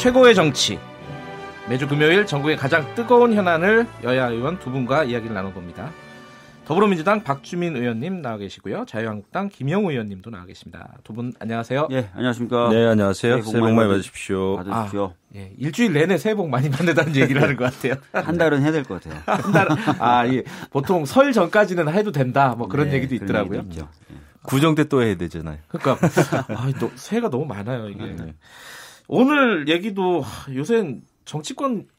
최고의 정치. 매주 금요일 전국의 가장 뜨거운 현안을 여야 의원 두 분과 이야기를 나눠봅니다. 더불어민주당 박주민 의원님 나와 계시고요. 자유한국당 김영우 의원님도 나와 계십니다. 두 분 안녕하세요. 네, 안녕하십니까. 네, 안녕하세요. 새해 복 많이 받으십시오. 받으십시오. 예, 일주일 내내 새해 복 많이 받는다는 얘기를 하는 것 같아요. 한 달은 해야 될 것 같아요. 한 달은, 예, 보통 설 전까지는 해도 된다. 뭐 그런 얘기도 있더라고요. 있죠. 구정 때 또 해야 되잖아요. 그러니까 새해가 너무 많아요 이게. 오늘 얘기도 요새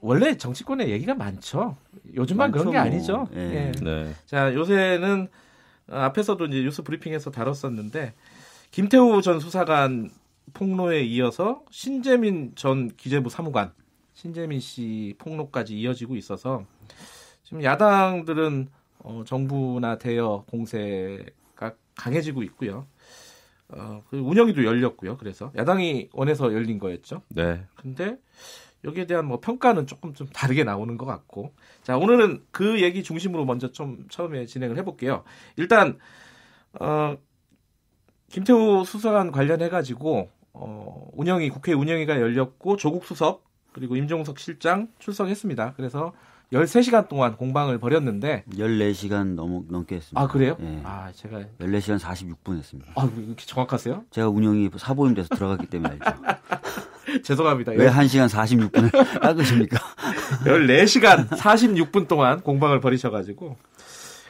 원래 정치권의 얘기가 많죠. 요즘만 그런 게 아니죠. 네. 예. 네. 자, 요새는 앞에서도 이제 뉴스 브리핑에서 다뤘었는데 김태우 전 수사관 폭로에 이어서 신재민 전 기재부 사무관, 신재민 씨 폭로까지 이어지고 있어서 지금 야당들은 정부나 대여 공세가 강해지고 있고요. 그 운영위도 열렸고요. 그래서 야당이 원해서 열린 거였죠. 네. 근데 여기에 대한 뭐 평가는 조금 좀 다르게 나오는 것 같고. 자, 오늘은 그 얘기 중심으로 먼저 좀 처음에 진행을 해볼게요. 일단 김태우 수사관 관련해가지고 국회 운영위가 열렸고 조국 수석 그리고 임종석 실장 출석했습니다. 그래서 13시간 동안 공방을 벌였는데 14시간 넘게 했습니다. 아, 그래요? 네. 제가 14시간 46분 했습니다. 이렇게 정확하세요? 제가 운영이 사보임 돼서 들어갔기 때문에 알죠. 죄송합니다. 왜 1시간 46분을 깎으십니까? 14시간 46분 동안 공방을 벌이셔가지고.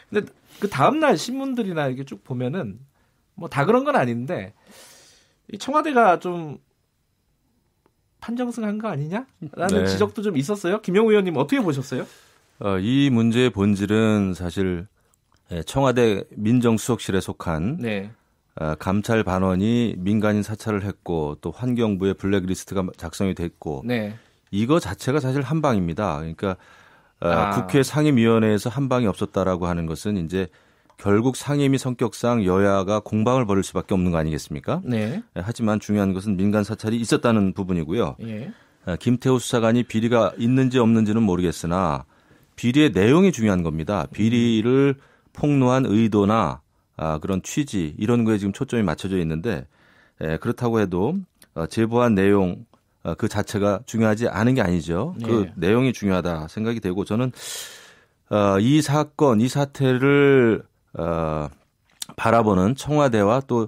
근데 그 다음날 신문들이나 이렇게 쭉 보면은 뭐 다 그런 건 아닌데 이 청와대가 좀 판정승한 거 아니냐라는 네. 지적도 좀 있었어요. 김영우 의원님 어떻게 보셨어요? 이 문제의 본질은 사실 청와대 민정수석실에 속한 네. 감찰 반원이 민간인 사찰을 했고 또 환경부의 블랙리스트가 작성이 됐고 네. 이거 자체가 사실 한방입니다. 그러니까 국회 상임위원회에서 한방이 없었다라고 하는 것은 이제 결국 상임위 성격상 여야가 공방을 벌일 수밖에 없는 거 아니겠습니까? 네. 하지만 중요한 것은 민간 사찰이 있었다는 부분이고요. 예. 김태우 수사관이 비리가 있는지 없는지는 모르겠으나 비리의 내용이 중요한 겁니다. 비리를 폭로한 의도나 그런 취지 이런 거에 지금 초점이 맞춰져 있는데 그렇다고 해도 제보한 내용 그 자체가 중요하지 않은 게 아니죠. 네. 그 내용이 중요하다 생각이 되고 저는 이 사건 이 사태를 바라보는 청와대와 또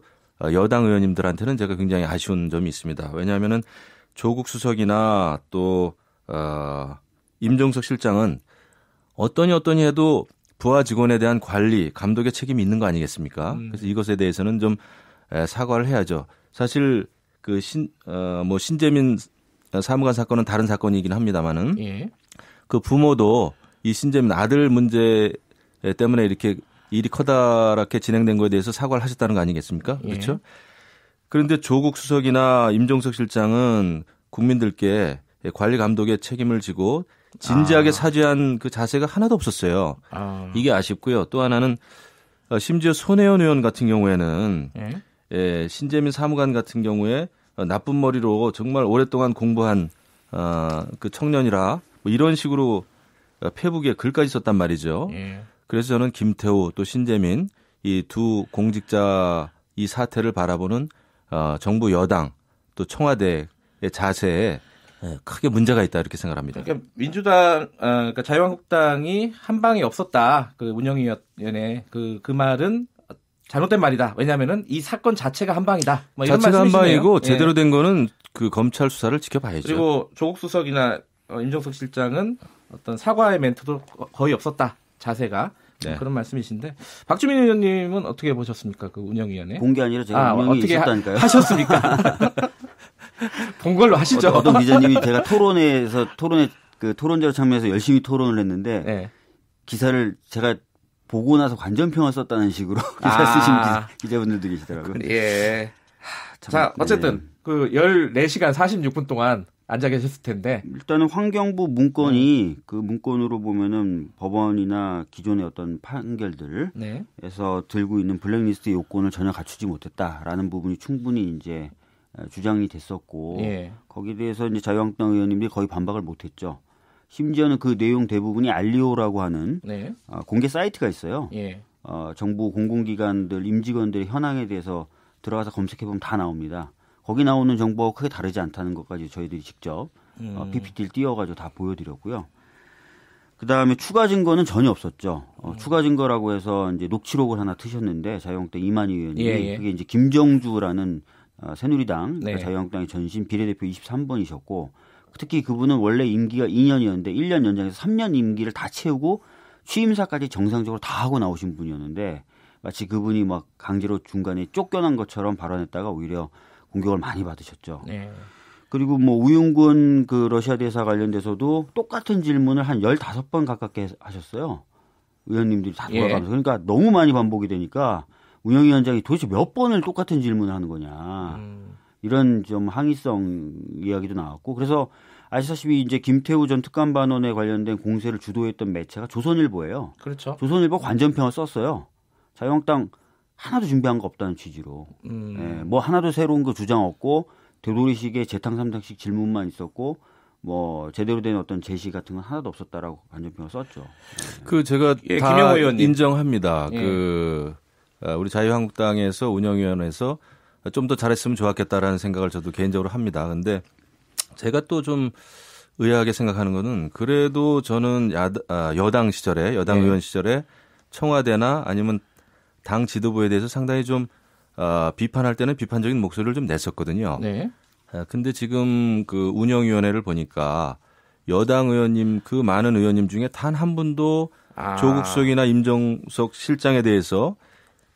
여당 의원님들한테는 제가 굉장히 아쉬운 점이 있습니다. 왜냐하면은 조국 수석이나 또 임종석 실장은 어떠니 해도 부하 직원에 대한 관리, 감독의 책임이 있는 거 아니겠습니까? 그래서 이것에 대해서는 좀 사과를 해야죠. 사실 그 신재민 사무관 사건은 다른 사건이긴 합니다만은 예. 그 부모도 이 신재민 아들 문제 때문에 이렇게 일이 커다랗게 진행된 거에 대해서 사과를 하셨다는 거 아니겠습니까? 예. 그렇죠? 그런데 조국 수석이나 임종석 실장은 국민들께 관리 감독의 책임을 지고 진지하게 사죄한 그 자세가 하나도 없었어요. 이게 아쉽고요. 또 하나는 심지어 손혜원 의원 같은 경우에는 신재민 사무관 같은 경우에 나쁜 머리로 정말 오랫동안 공부한 그 청년이라 뭐 이런 식으로 페북에 글까지 썼단 말이죠. 예. 그래서 저는 김태우 또 신재민 이 두 공직자 이 사태를 바라보는 정부 여당 또 청와대의 자세에 크게 문제가 있다 이렇게 생각합니다. 그러니까 민주당, 그러니까 자유한국당이 한 방이 없었다. 그 운영위원회 그 말은 잘못된 말이다. 왜냐하면은 이 사건 자체가 한 방이다. 뭐 이런 자체가 한 말씀이시네요. 방이고 제대로 된 거는 그 검찰 수사를 지켜봐야죠. 그리고 조국 수석이나 임종석 실장은 어떤 사과의 멘트도 거의 없었다. 자세가. 네. 그런 말씀이신데 박주민 의원님은 어떻게 보셨습니까? 그 운영위원회? 본 게 아니라 제가 운영이 어떻게 있었다니까요. 하셨습니까? 본 걸로 하시죠. 어떤 기자님이 제가 토론에 그 토론자로 참여해서 열심히 토론을 했는데 네. 기사를 제가 보고 나서 관전평을 썼다는 식으로 기사 쓰신 기자분들도 계시더라고요. 예. 자, 어쨌든 그 14시간 46분 동안 앉아 계셨을 텐데 일단은 환경부 문건이 그 문건으로 보면은 법원이나 기존의 어떤 판결들에서 들고 있는 블랙리스트 요건을 전혀 갖추지 못했다라는 부분이 충분히 이제 주장이 됐었고 거기에 대해서 이제 자유한국당 의원님들이 거의 반박을 못했죠. 심지어는 그 내용 대부분이 알리오라고 하는 공개 사이트가 있어요. 정부 공공기관들 임직원들의 현황에 대해서 들어가서 검색해보면 다 나옵니다. 거기 나오는 정보가 크게 다르지 않다는 것까지 저희들이 직접 PPT를 띄워가지고 다 보여드렸고요. 그 다음에 추가 증거는 전혀 없었죠. 추가 증거라고 해서 이제 녹취록을 하나 트셨는데 자유한국당 이만희 의원이 그게 이제 김정주라는 새누리당 네. 자유한국당의 전신 비례대표 23번이셨고 특히 그분은 원래 임기가 2년이었는데 1년 연장해서 3년 임기를 다 채우고 취임사까지 정상적으로 다 하고 나오신 분이었는데 마치 그분이 막 강제로 중간에 쫓겨난 것처럼 발언했다가 오히려 공격을 많이 받으셨죠. 네. 그리고 뭐 우윤근 그 러시아 대사 관련돼서도 똑같은 질문을 한 15번 가깝게 하셨어요. 의원님들이 다 돌아가면서. 그러니까 너무 많이 반복이 되니까 운영위원장이 도대체 몇 번을 똑같은 질문을 하는 거냐. 이런 좀 항의성 이야기도 나왔고 그래서 아시다시피 이제 김태우 전 특감반원에 관련된 공세를 주도했던 매체가 조선일보예요. 그렇죠. 조선일보 관전평을 썼어요. 자유한국당 하나도 준비한 거 없다는 취지로. 뭐 하나도 새로운 거 주장 없고 되돌이식의 재탕 3당식 질문만 있었고 뭐 제대로 된 어떤 제시 같은 건 하나도 없었다라고 관전평을 썼죠. 그 제가 다 인정합니다. 우리 자유한국당에서 운영위원회에서 좀 더 잘했으면 좋았겠다라는 생각을 저도 개인적으로 합니다. 근데 제가 또 좀 의아하게 생각하는 거는 그래도 저는 여당 시절에 여당 의원 시절에 청와대나 아니면 당 지도부에 대해서 상당히 좀 비판할 때는 비판적인 목소리를 좀 냈었거든요. 네. 근데 지금 그 운영위원회를 보니까 여당 의원님 그 많은 의원님 중에 단 한 분도 조국 수석이나 임종석 실장에 대해서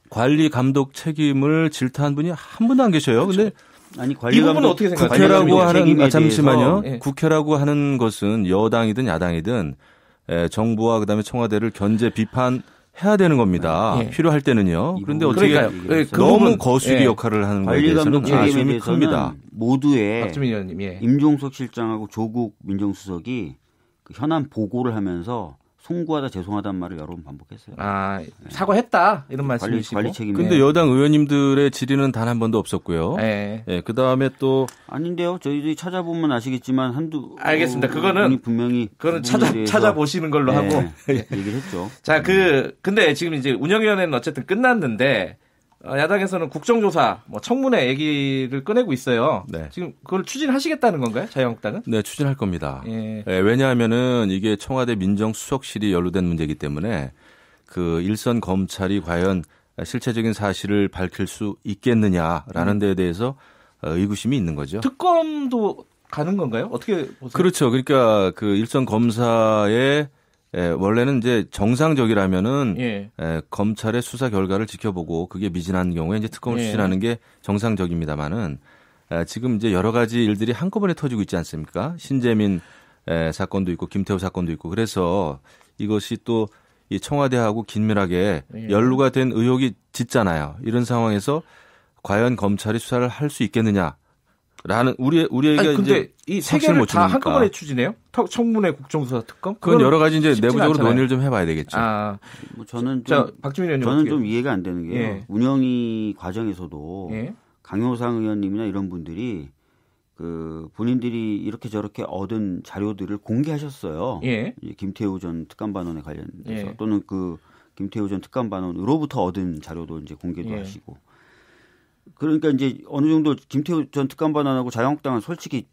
관리 감독 책임을 질타한 분이 한 분도 안 계셔요. 그렇죠. 근데 아니 관리 감독 어떻게 생각하세요? 국회라고 하는 잠시만요. 예. 국회라고 하는 것은 여당이든 야당이든 정부와 그다음에 청와대를 견제 비판해야 되는 겁니다. 예. 필요할 때는요. 그런데 어떻게 그러니까요. 너무 거수리 역할을 하는 거에 관리 감독 대해서는 책임에 아쉬움이 큽니다. 대해서는 모두의 박주민 의원님, 임종석 실장하고 조국 민정수석이 그 현안 보고를 하면서 송구하다 죄송하다는 말을 여러 번 반복했어요. 사과했다 이런 말씀이시고. 관리 책임이. 근데 여당 의원님들의 질의는 단 한 번도 없었고요. 네. 그 다음에 또 아닌데요. 저희들이 찾아보면 아시겠지만 한두. 알겠습니다. 그거는 분명히 찾아보시는 걸로 하고 얘기를 했죠. 자, 근데 지금 이제 운영위원회는 어쨌든 끝났는데 야당에서는 국정조사, 청문회 얘기를 꺼내고 있어요. 네. 지금 그걸 추진하시겠다는 건가요, 자유한국당은? 네, 추진할 겁니다. 왜냐하면은 이게 청와대 민정수석실이 연루된 문제이기 때문에 그 일선 검찰이 과연 실체적인 사실을 밝힐 수 있겠느냐라는 데에 대해서 의구심이 있는 거죠. 특검도 가는 건가요? 어떻게 보세요? 그렇죠. 그러니까 그 일선 검사의 원래는 이제 정상적이라면은 검찰의 수사 결과를 지켜보고 그게 미진한 경우에 이제 특검을 추진하는 게 정상적입니다만은 지금 이제 여러 가지 일들이 한꺼번에 터지고 있지 않습니까? 신재민 사건도 있고 김태우 사건도 있고 그래서 이것이 또 이 청와대하고 긴밀하게 연루가 된 의혹이 짙잖아요. 이런 상황에서 과연 검찰이 수사를 할 수 있겠느냐? 라는 우리에게 근데 이제 이 세 개를 다 한꺼번에 추진해요? 청문회, 국정조사, 특검? 그건 여러 가지 이제 내부적으로 않잖아요. 논의를 좀 해봐야 되겠죠. 뭐 저는 좀 박주민 의원님 저는 좀 이해가 안 되는 게요. 운영위 과정에서도 강효상 의원님이나 이런 분들이 그 본인들이 이렇게 저렇게 얻은 자료들을 공개하셨어요. 김태우 전 특감반원에 관련돼서 또는 그 김태우 전 특감반원으로부터 얻은 자료도 이제 공개도 하시고. 그러니까 이제 어느 정도 김태우 전 특감반원하고 자유한국당은 솔직히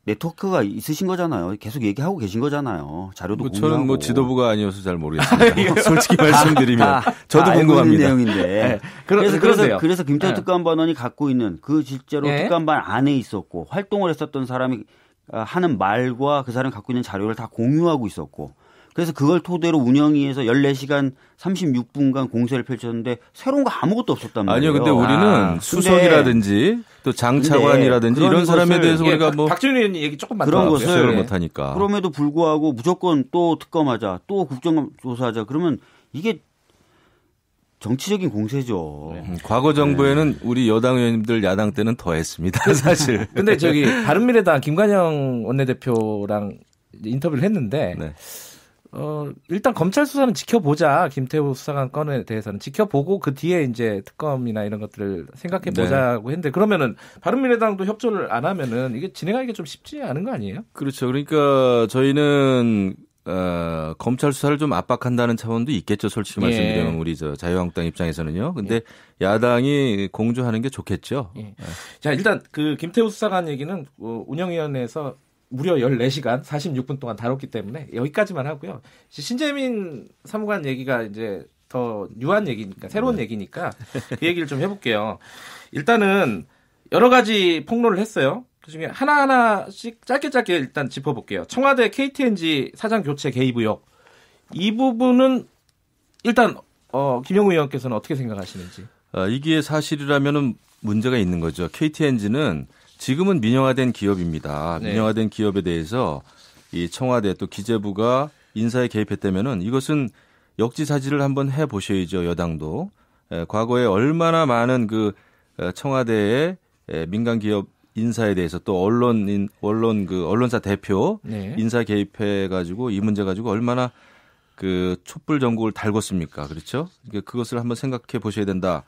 네트워크가 있으신 거잖아요. 계속 얘기하고 계신 거잖아요. 자료도 공유하고. 저는 뭐 지도부가 아니어서 잘 모르겠습니다. 솔직히 말씀드리면 저도 궁금합니다. 내용인데. 그래서 김태우 특감반원이 갖고 있는 그 실제로 특감반 안에 있었고 활동을 했었던 사람이 하는 말과 그 사람이 갖고 있는 자료를 다 공유하고 있었고. 그래서 그걸 토대로 운영위에서 14시간 36분간 공세를 펼쳤는데 새로운 거 아무것도 없었단 말이에요. 아니요. 근데 우리는 수석이라든지 또 장차관이라든지 이런 사람에 대해서 우리가 뭐 박준희 의원님 얘기 조금만 그런 것을 못하니까. 그럼에도 불구하고 무조건 또 특검하자, 또 국정조사하자. 그러면 이게 정치적인 공세죠. 과거 정부에는 우리 여당 의원님들 야당 때는 더 했습니다. 사실. 근데 바른미래당 김관영 원내대표랑 인터뷰를 했는데 일단 검찰 수사는 지켜보자. 김태우 수사관 건에 대해서는 지켜보고 그 뒤에 이제 특검이나 이런 것들을 생각해 보자고 했는데 그러면은 바른미래당도 협조를 안 하면은 이게 진행하기가 좀 쉽지 않은 거 아니에요? 그렇죠. 그러니까 저희는 검찰 수사를 좀 압박한다는 차원도 있겠죠. 솔직히 말씀드리면 우리 자유한국당 입장에서는요. 근데 야당이 공조하는 게 좋겠죠. 자, 일단 그 김태우 수사관 얘기는 운영위원회에서 무려 14시간 46분 동안 다뤘기 때문에 여기까지만 하고요. 신재민 사무관 얘기가 이제 더 유한 얘기니까 새로운 얘기니까 그 얘기를 좀 해볼게요. 일단은 여러 가지 폭로를 했어요. 그중에 하나하나씩 짧게 일단 짚어볼게요. 청와대 KTNG 사장 교체 개입 의혹. 이 부분은 일단 김영우 의원께서는 어떻게 생각하시는지. 이게 사실이라면은 문제가 있는 거죠. KTNG는 지금은 민영화된 기업입니다. 네. 민영화된 기업에 대해서 이 청와대 또 기재부가 인사에 개입했다면은 이것은 역지사지를 한번 해보셔야죠. 여당도. 과거에 얼마나 많은 그 청와대의 민간 기업 인사에 대해서 또 언론사 대표 인사 개입해 가지고 이 문제 가지고 얼마나 그 촛불 전국을 달궜습니까? 그렇죠? 그것을 한번 생각해 보셔야 된다.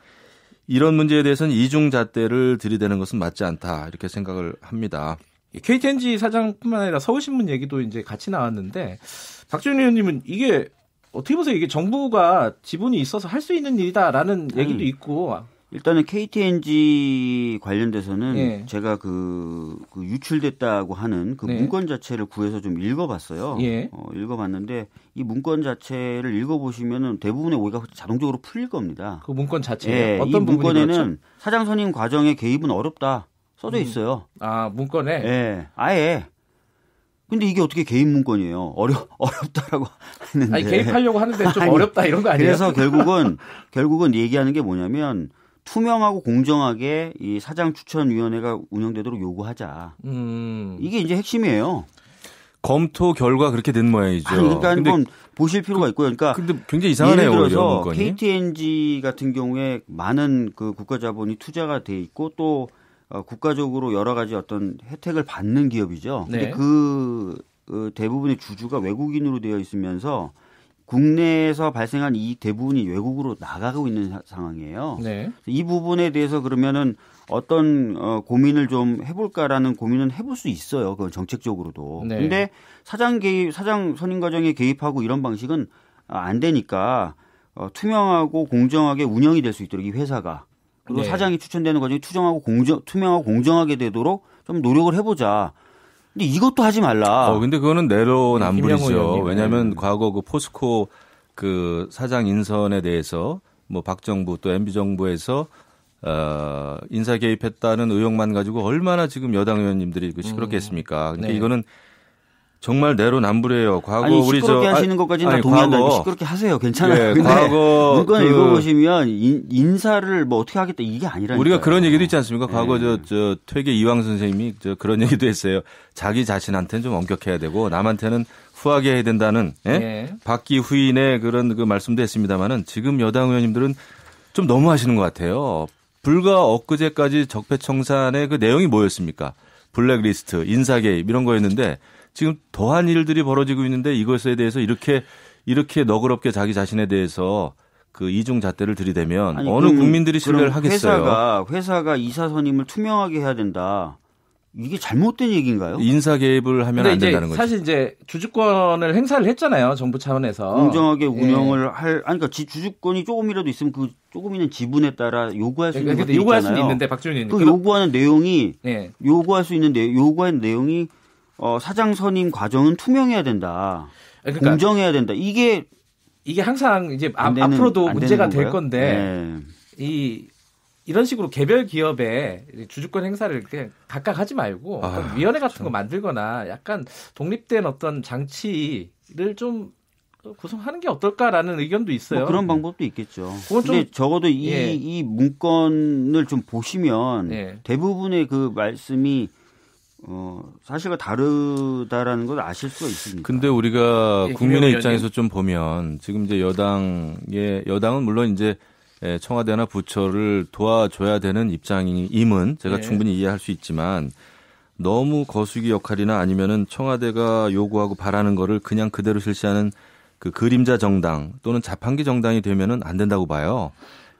이런 문제에 대해서는 이중잣대를 들이대는 것은 맞지 않다. 이렇게 생각을 합니다. KTNG 사장뿐만 아니라 서울신문 얘기도 이제 같이 나왔는데 박지원 의원님은 이게 어떻게 보세요? 이게 정부가 지분이 있어서 할 수 있는 일이다라는 얘기도 있고. 일단은 KTNG 관련돼서는 제가 그 유출됐다고 하는 그 문건 자체를 구해서 좀 읽어봤어요. 읽어봤는데 이 문건 자체를 읽어보시면은 대부분의 오해가 자동적으로 풀릴 겁니다. 그 문건 자체에 어떤 이 문건에는 그렇죠? 사장 선임 과정에 개입은 어렵다 써져 있어요. 아, 문건에? 아예. 근데 이게 어떻게 개입 문건이에요? 어렵다라고 하는데. 아니, 개입하려고 하는데 좀 어렵다 이런 거 아니에요? 그래서 결국은 얘기하는 게 뭐냐면 투명하고 공정하게 이 사장 추천위원회가 운영되도록 요구하자. 이게 이제 핵심이에요. 검토 결과 그렇게 된 모양이죠. 그러니까 한번 보실 필요가 있고요. 그러니까 근데 굉장히 이상하네요. 예를 들어서 KTNG 같은 경우에 많은 그 국가자본이 투자가 돼 있고 또 국가적으로 여러 가지 어떤 혜택을 받는 기업이죠. 근데 그 대부분의 주주가 외국인으로 되어 있으면서 국내에서 발생한 이익 대부분이 외국으로 나가고 있는 상황이에요. 이 부분에 대해서 그러면은 어떤 고민을 좀 해볼까라는 고민은 해볼 수 있어요. 그 정책적으로도. 근데 사장 선임 과정에 개입하고 이런 방식은 안 되니까 투명하고 공정하게 운영이 될 수 있도록 이 회사가 그리고 사장이 추천되는 과정이 투명하고 공정하게 되도록 좀 노력을 해보자. 근데 이것도 하지 말라. 근데 그거는 내로남불이죠. 왜냐하면 과거 그 포스코 그 사장 인선에 대해서 뭐 박정부 또 MB 정부에서 인사 개입했다는 의혹만 가지고 얼마나 지금 여당 의원님들이 시끄럽게 했습니까? 그러니까 이거는 정말 내로남불이에요. 과거 우리 시끄럽게 하시는 것까지는 다 동의한다. 시끄럽게 하세요. 괜찮아요. 근데 과거 문건 읽어보시면 인사를 뭐 어떻게 하겠다 이게 아니라니까요. 우리가 그런 얘기도 있지 않습니까? 과거 저 퇴계 이황 선생님이 그런 얘기도 했어요. 자기 자신한테는 좀 엄격해야 되고 남한테는 후하게 해야 된다는 박기 후인의 그런 그 말씀도 했습니다만은 지금 여당 의원님들은 좀 너무 하시는 것 같아요. 불과 엊그제까지 적폐청산의 그 내용이 뭐였습니까? 블랙리스트, 인사 개입 이런 거였는데 지금 더한 일들이 벌어지고 있는데 이것에 대해서 이렇게 너그럽게 자기 자신에 대해서 그 이중잣대를 들이대면 어느 국민들이 신뢰를 하겠어요. 회사가 이사 선임을 투명하게 해야 된다. 이게 잘못된 얘기인가요? 인사 개입을 하면 안 된다는 거죠. 사실 이제 주주권을 행사를 했잖아요. 정부 차원에서. 공정하게 운영을 그러니까 주주권이 조금이라도 있으면 그 조금 있는 지분에 따라 요구할 수 있는 것도 있잖아요. 요구할 수는 있는데 박지원 의원님. 그 요구하는 내용이 요구하는 내용이 사장 선임 과정은 투명해야 된다. 그러니까 공정해야 된다. 이게 항상 이제 앞으로도 문제가 될 건데 이런 식으로 개별 기업의 주주권 행사를 이렇게 각각 하지 말고 어떤 위원회 같은 거 만들거나 약간 독립된 어떤 장치를 좀 구성하는 게 어떨까라는 의견도 있어요. 그런 방법도 있겠죠. 근데 적어도 이 문건을 좀 보시면 대부분의 그 말씀이 사실과 다르다라는 걸 아실 수가 있습니다. 근데 우리가 국민의 입장에서 좀 보면 지금 이제 여당은 물론 이제 청와대나 부처를 도와줘야 되는 입장임은 제가 충분히 이해할 수 있지만 너무 거수기 역할이나 아니면은 청와대가 요구하고 바라는 거를 그냥 그대로 실시하는 그 그림자 정당 또는 자판기 정당이 되면은 안 된다고 봐요.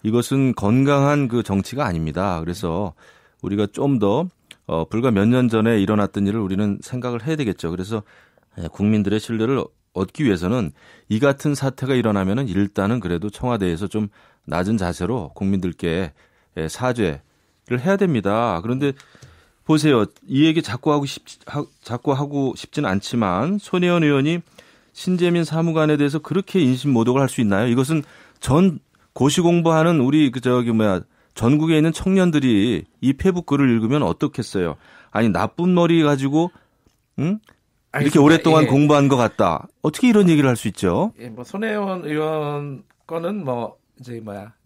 이것은 건강한 그 정치가 아닙니다. 그래서 우리가 좀 더 불과 몇 년 전에 일어났던 일을 우리는 생각을 해야 되겠죠. 그래서 국민들의 신뢰를 얻기 위해서는 이 같은 사태가 일어나면은 일단은 그래도 청와대에서 좀 낮은 자세로 국민들께 사죄를 해야 됩니다. 그런데 보세요. 이 얘기 자꾸 하고 싶지는 않지만 손혜원 의원이 신재민 사무관에 대해서 그렇게 인신 모독을 할 수 있나요? 이것은 전 고시 공부하는 우리 전국에 있는 청년들이 이 페북 글을 읽으면 어떻겠어요? 아니 나쁜 머리 가지고 이렇게 오랫동안 공부한 것 같다. 어떻게 이런 얘기를 할 수 있죠? 예, 뭐 손혜원 의원 거는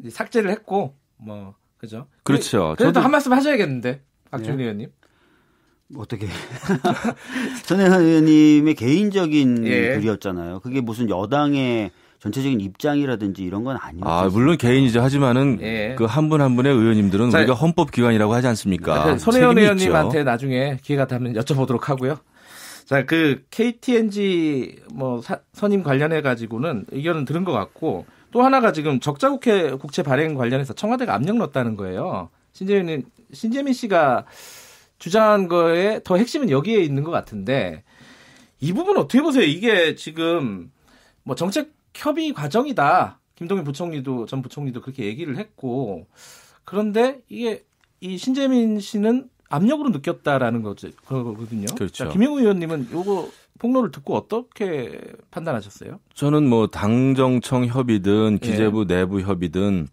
삭제를 했고 그죠? 그렇죠. 그래도 한 말씀 하셔야겠는데 박주민 의원님. 어떻게 손혜원 의원님의 개인적인 글이었잖아요. 그게 무슨 여당의 전체적인 입장이라든지 이런 건 아니었죠. 물론 개인이죠. 하지만은 그 한 분 한 분의 의원님들은 우리가 헌법기관이라고 하지 않습니까? 손혜원 의원님한테 나중에 기회가 되면 여쭤보도록 하고요. 자, 그 KTNG 선임 관련해 가지고는 의견은 들은 것 같고 또 하나가 지금 국채 발행 관련해서 청와대가 압력 넣었다는 거예요. 신재민 씨가 주장한 거에 더 핵심은 여기에 있는 것 같은데 이 부분 어떻게 보세요? 이게 지금 정책 협의 과정이다. 김동연 전 부총리도 그렇게 얘기를 했고 그런데 이게 이 신재민 씨는 압력으로 느꼈다라는 거거든요. 그렇죠. 김영우 의원님은 요거 폭로를 듣고 어떻게 판단하셨어요? 저는 당정청 협의든 기재부 내부 협의든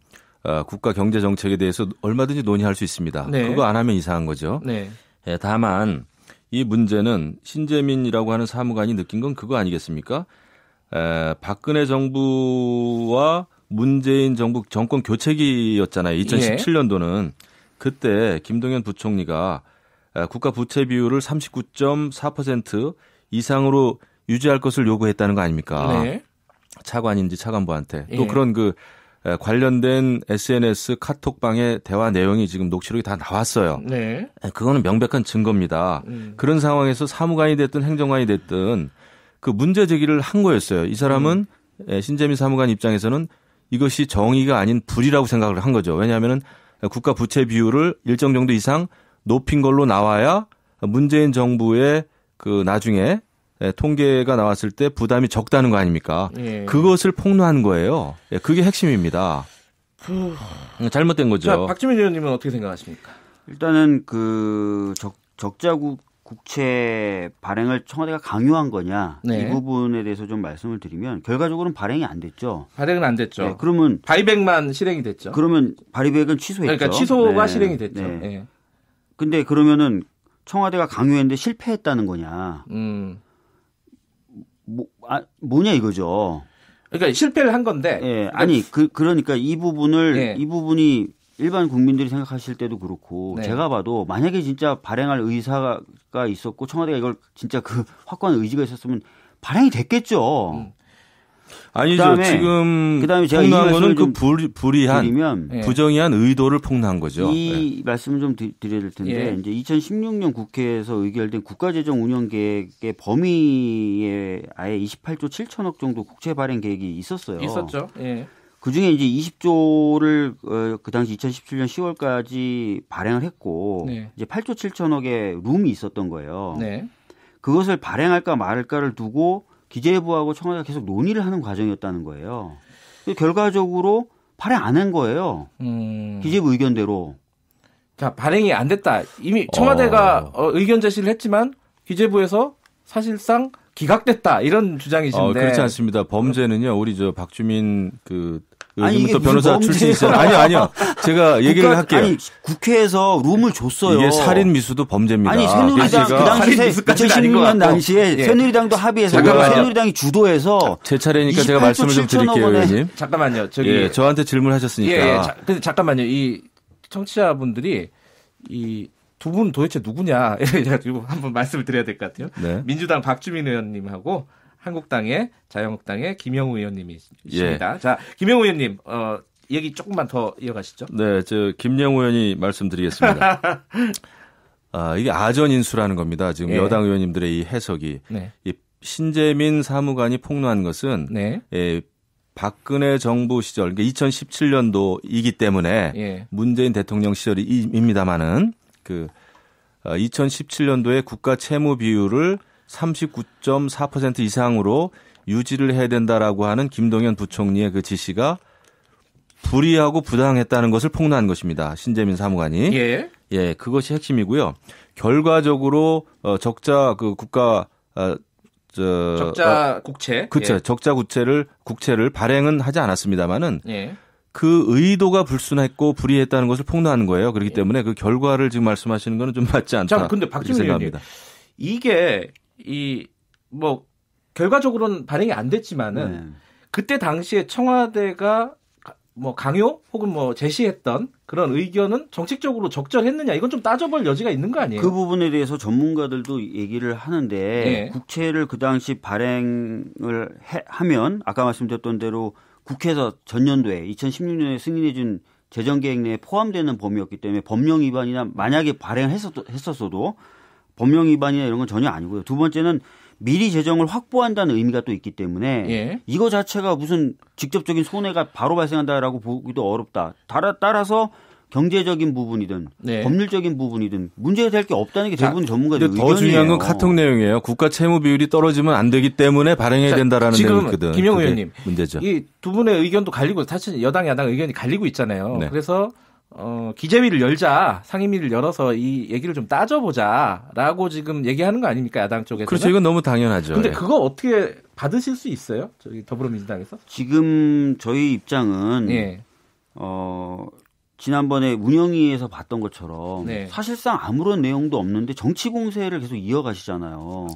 국가 경제 정책에 대해서 얼마든지 논의할 수 있습니다. 네. 그거 안 하면 이상한 거죠. 네. 다만 이 문제는 신재민이라고 하는 사무관이 느낀 건 그거 아니겠습니까? 박근혜 정부와 문재인 정부 정권 교체기였잖아요. 2017년도는. 그때 김동연 부총리가 국가 부채 비율을 39.4% 이상으로 유지할 것을 요구했다는 거 아닙니까? 네. 차관인지 차관부한테. 또 그런 관련된 SNS 카톡방의 대화 내용이 지금 녹취록이 다 나왔어요. 네. 그거는 명백한 증거입니다. 그런 상황에서 사무관이 됐든 행정관이 됐든 그 문제 제기를 한 거였어요. 이 사람은 신재민 사무관 입장에서는 이것이 정의가 아닌 불이라고 생각을 한 거죠. 왜냐하면은 국가 부채 비율을 일정 정도 이상 높인 걸로 나와야 문재인 정부의 나중에 통계가 나왔을 때 부담이 적다는 거 아닙니까? 예. 그것을 폭로한 거예요. 그게 핵심입니다. 잘못된 거죠. 자, 박주민 의원님은 어떻게 생각하십니까? 일단은 적자 국채 발행을 청와대가 강요한 거냐 이 부분에 대해서 좀 말씀을 드리면 결과적으로는 발행이 안 됐죠. 발행은 안 됐죠. 네, 그러면 발의백만 실행이 됐죠. 그러면 발의백은 취소했죠. 그러니까 취소가 실행이 됐죠. 네. 근데 그러면은 청와대가 강요했는데 실패했다는 거냐? 뭐냐 이거죠. 그러니까 실패를 한 건데. 예, 아니 그러니까 이 부분이 일반 국민들이 생각하실 때도 그렇고 제가 봐도 만약에 진짜 발행할 의사가 있었고 청와대가 이걸 진짜 확고한 의지가 있었으면 발행이 됐겠죠. 아니죠. 지금 제가 폭로한 거는 불이한 부정의한 의도를 폭로한 거죠. 이 말씀을 좀 드려야 될 텐데 이제 2016년 국회에서 의결된 국가재정 운영 계획의 범위에 아예 28조 7천억 정도 국채 발행 계획이 있었어요. 있었죠. 예. 그중에 이제 20조를 그 당시 2017년 10월까지 발행을 했고 이제 8조 7천억의 룸이 있었던 거예요. 네. 그것을 발행할까 말까를 두고 기재부하고 청와대가 계속 논의를 하는 과정이었다는 거예요. 결과적으로 발행 안 한 거예요. 기재부 의견대로. 자, 발행이 안 됐다. 이미 청와대가 의견 제시를 했지만 기재부에서 사실상 기각됐다. 이런 주장이신데. 그렇지 않습니다. 범죄는요. 우리 박주민 요즘은 또 변호사 출신이잖아요. 아니요. 제가 얘기를 할게요. 아니, 국회에서 룸을 줬어요. 이게 살인 미수도 범죄입니다. 아니, 새누리당 그 당시에 2016년 당시에 새누리당도 합의해서 새누리당이 주도해서 제 차례니까 제가 말씀을 좀 드릴게요, 의원님. 잠깐만요. 저한테 질문하셨으니까. 근데 잠깐만요. 이 청취자분들이 이 두 분 도대체 누구냐? 이래가지고 한번 말씀을 드려야 될 것 같아요. 네. 민주당 박주민 의원님하고 한국당의 자유한국당의 김영우 의원님이십니다. 자, 김영우 의원님, 얘기 조금만 더 이어가시죠. 네, 김영우 의원이 말씀드리겠습니다. 이게 아전인수라는 겁니다. 지금 여당 의원님들의 이 해석이. 이 신재민 사무관이 폭로한 것은 박근혜 정부 시절, 그러니까 2017년도이기 때문에 문재인 대통령 시절입니다만은 2017년도에 국가 채무 비율을 39.4% 이상으로 유지를 해야 된다라고 하는 김동연 부총리의 그 지시가 불이하고 부당했다는 것을 폭로한 것입니다. 신재민 사무관이. 예, 그것이 핵심이고요. 결과적으로 적자 그 국가 적자 국채. 그렇죠. 적자 국채를 발행은 하지 않았습니다만은 그 의도가 불순했고 불이했다는 것을 폭로하는 거예요. 그렇기 때문에 그 결과를 지금 말씀하시는 거는 좀 맞지 않다. 자, 근데 박주민 의원님, 이게 뭐 결과적으로는 발행이 안 됐지만은 그때 당시에 청와대가 뭐 강요 혹은 뭐 제시했던 그런 의견은 정책적으로 적절했느냐, 이건 좀 따져볼 여지가 있는 거 아니에요? 그 부분에 대해서 전문가들도 얘기를 하는데 국채를 그 당시 발행을 하면 아까 말씀드렸던 대로 국회에서 전년도에 2016년에 승인해 준 재정계획 내에 포함되는 범위였기 때문에 법령 위반이나 만약에 발행을 했었어도 법령 위반이나 이런 건 전혀 아니고요. 두 번째는 미리 재정을 확보한다는 의미가 또 있기 때문에 이거 자체가 무슨 직접적인 손해가 바로 발생한다라고 보기도 어렵다. 따라서 경제적인 부분이든 법률적인 부분이든 문제가 될 게 없다는 게 대부분 전문가들 의견이에요. 더 중요한 건 카톡 내용이에요. 국가 채무 비율이 떨어지면 안 되기 때문에 발행해야 된다라는 내용이거든. 김영우 의원님, 문제죠. 이 두 분의 의견도 갈리고 사실 여당 야당 의견이 갈리고 있잖아요. 그래서 기재위를 열자, 상임위를 열어서 이 얘기를 좀 따져보자라고 지금 얘기하는 거 아닙니까, 야당 쪽에서? 그렇죠. 이건 너무 당연하죠. 근데 그거 어떻게 받으실 수 있어요? 저기 더불어민주당에서? 지금 저희 입장은 지난번에 운영위에서 봤던 것처럼 사실상 아무런 내용도 없는데 정치 공세를 계속 이어가시잖아요.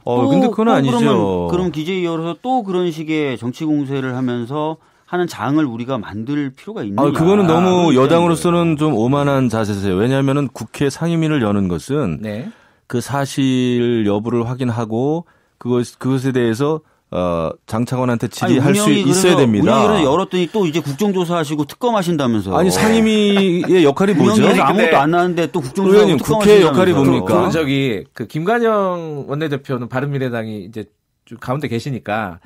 근데 그건 아니죠. 그럼 기재위 열어서 또 그런 식의 정치 공세를 하면서 하는 장을 우리가 만들 필요가 있느냐. 그거는 너무 여당으로서는 좀 오만한 자세세요. 왜냐하면은 국회 상임위를 여는 것은 그 사실 여부를 확인하고 그것에 대해서 장 차관한테 질의할 수 있어야 됩니다. 운영위를 열었더니 또 이제 국정조사하시고 특검하신다면서요. 아니 상임위의 역할이 뭐죠? 운영위에서 아무것도 안 나왔는데 또 국정조사하고 국회 역할이 뭡니까? 그 김관영 원내대표는 바른미래당이 이제 가운데 계시니까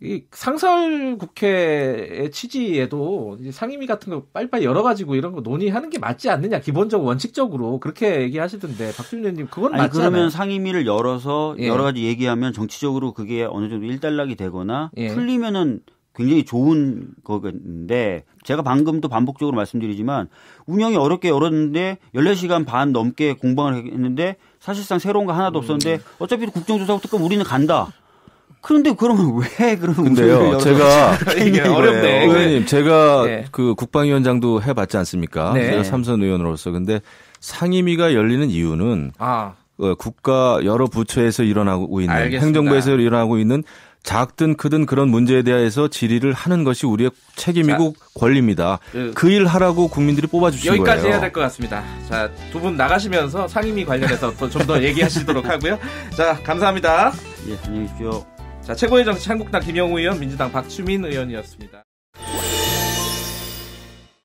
이 상설 국회의 취지에도 상임위 같은 거 빨리빨리 열어가지고 이런 거 논의하는 게 맞지 않느냐, 기본적으로 원칙적으로 그렇게 얘기하시던데 박주민 의원님 그건 맞지 않아요? 그러면 상임위를 열어서 여러 가지 얘기하면 정치적으로 그게 어느 정도 일단락이 되거나 풀리면은 굉장히 좋은 거건데 제가 방금도 반복적으로 말씀드리지만 운영이 어렵게 열었는데 14시간 반 넘게 공방을 했는데 사실상 새로운 거 하나도 없었는데 어차피 국정조사하고 특검 우리는 간다. 그런데 그러면 왜 근데요, 제가 이게 어렵네. 의원님, 제가 그 국방위원장도 해봤지 않습니까? 제가 삼선 의원으로서. 근데 상임위가 열리는 이유는 국가 여러 부처에서 일어나고 있는 알겠습니다. 행정부에서 일어나고 있는 작든 크든 그런 문제에 대해서 질의를 하는 것이 우리의 책임이고 권리입니다. 그 일 하라고 국민들이 뽑아주신 거예요. 여기까지 해야 될 것 같습니다. 자, 두 분 나가시면서 상임위 관련해서 좀 더 얘기하시도록 하고요. 자, 감사합니다. 안녕히 계십시오. 자, 최고의 정치 한국당 김영우 의원, 민주당 박주민 의원이었습니다.